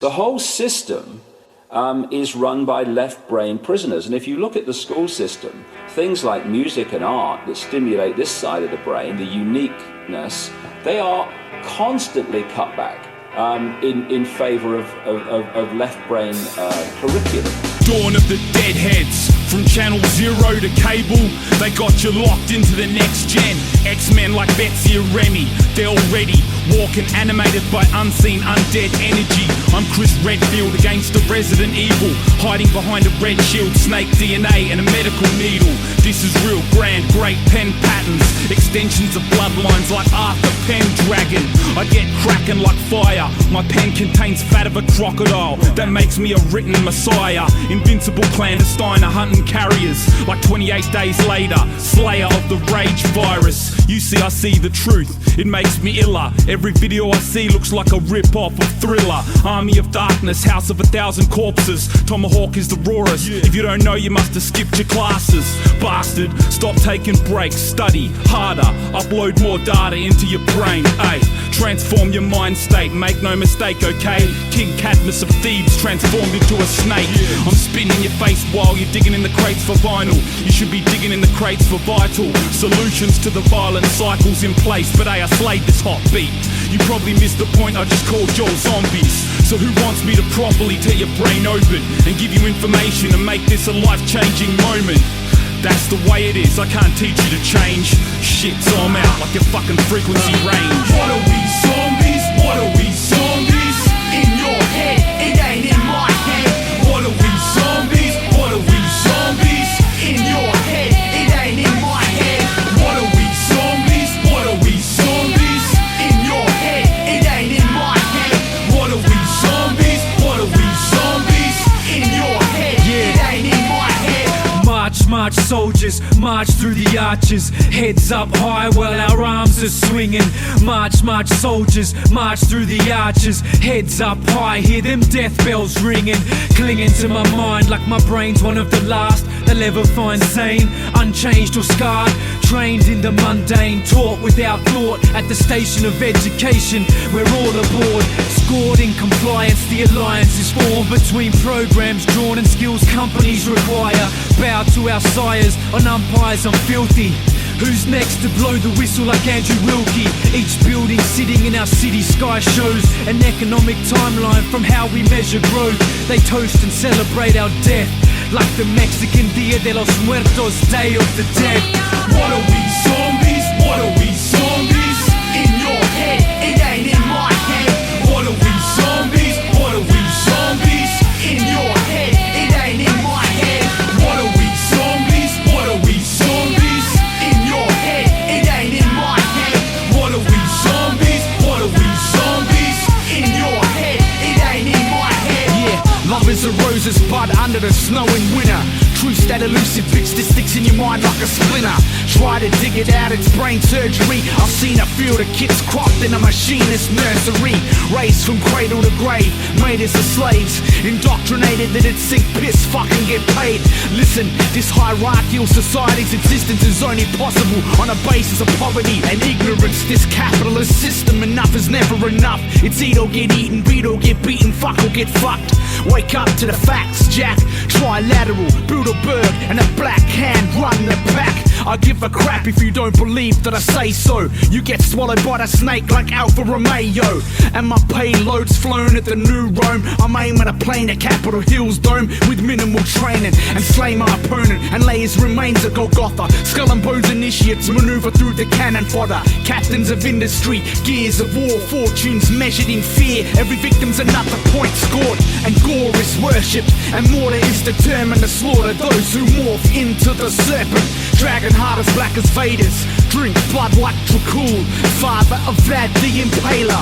The whole system is run by left-brain prisoners. And if you look at the school system, things like music and art that stimulate this side of the brain, the uniqueness, they are constantly cut back in favor of left-brain curriculum. Dawn of the Deadheads, from channel 0 to cable, they got you locked into the next gen. X-Men like Betsy and Remy, they're already walking animated by unseen undead energy. I'm Chris Redfield against the Resident Evil, hiding behind a red shield, snake DNA and a medical needle. This is real grand, great pen patterns, extensions of bloodlines like Arthur Pendragon. I get cracking like fire, my pen contains fat of a crocodile, that makes me a written messiah. Invincible clandestine are hunting carriers, like 28 days later, slayer of the rage virus. You see, I see the truth, it makes me iller. Every video I see looks like a rip-off of Thriller. Army of Darkness, House of 1,000 Corpses, Tomahawk is the rawest. If you don't know, you must have skipped your classes. Bastard, stop taking breaks, study harder, upload more data into your brain. Ay, transform your mind state, make no mistake, okay? King Cadmus of Thebes transformed into a snake. I'm spitting in your face while you're digging in the crates for vinyl. You should be digging in the crates for vital solutions to the violent cycles in place. But hey, I slayed this hot beat. You probably missed the point, I just called y'all zombies. So who wants me to properly tear your brain open and give you information and make this a life-changing moment? That's the way it is, I can't teach you to change. Shit, so I'm out like your fucking frequency range. What are we, zombies? What are we, zombies? In your head, it ain't in my head. What are we, zombies? What are we, zombies? In your head, it ain't in my head. What are we, zombies? What are we, zombies? In your head, it ain't in my head. What are we, zombies? What are we, zombies? In your head, it ain't in my head. March, soldiers, march through the arches, heads up high while our arms are swinging. March, soldiers, march through the arches, heads up high, hear them death bells ringing. Clinging to my mind like my brain's one of the last they'll ever find sane. Unchanged or scarred, trained in the mundane, taught without thought at the station of education. We're all aboard, scored in compliance, the alliance is formed between programs drawn and skills companies require. Bow to our sires, on umpires I'm filthy. Who's next to blow the whistle like Andrew Wilkie? Each building sitting in our city sky shows an economic timeline from how we measure growth. They toast and celebrate our death like the Mexican Dia de los Muertos, Day of the Dead. What are we, zombies? What are we, zombies? In your head, it ain't in my head. What are we, zombies? What are we, zombies? In your head, it ain't in my head. What are we, zombies? What are we, zombies? In your head, it ain't in my head. What are we, zombies? What are we, zombies? In your head, it ain't in my head. Yeah, love is a rose's bud under the snow in winter. Truth that elusive bitch that sticks in your mind like a splinter. Try to dig it out, it's brain surgery. I've seen a field of kids cropped in a machinist nursery. Raised from cradle to grave, made us as slaves. Indoctrinated that it's sink, piss, fucking get paid. Listen, this hierarchical society's existence is only possible on a basis of poverty and ignorance. This capitalist system, enough is never enough. It's eat or get eaten, beat or get beaten, fuck or get fucked. Wake up to the facts, Jack. Trilateral, Bilderberg, and a black hand run the pack. I give a crap if you don't believe that I say so. You get swallowed by the snake like Alfa Romeo. And my payload's flown at the new Rome. I'm aiming a plane at Capitol Hill's dome with minimal training, and slay my opponent and lay his remains at Golgotha. Skull and bones initiates maneuver through the cannon fodder. Captains of industry, gears of war, fortunes measured in fear. Every victim's another point scored, and gore is worshipped, and mortar is determined to slaughter those who morph into the serpent. Dragon heart as black as Vader's, drink blood like Dracul, father of Vlad the Impaler.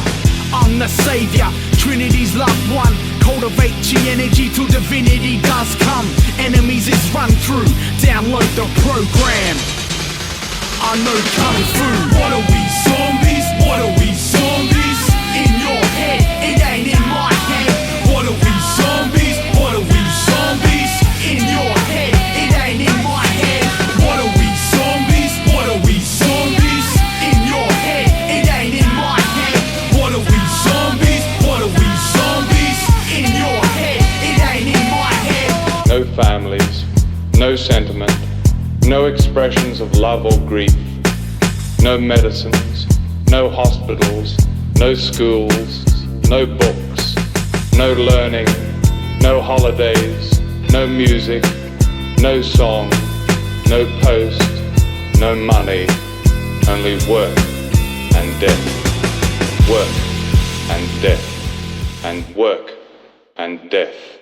I'm the savior, Trinity's loved one. Cultivate chi energy till divinity does come. Enemies is run through, download the program. I know kung fu. What are we, zombies? What are we, zombies? In your head, it ain't in my head. What are we, zombies? What are we, zombies? In your head, it ain't in my head. What are we, zombies? What are we, zombies? In your head, it ain't in my head. What are we, zombies? What are we, zombies? families, no sentiment, no expressions of love or grief, no medicines, no hospitals, no schools, no books, no learning, no holidays, no music, no song, no post, no money, only work and death, work and death, and work and death.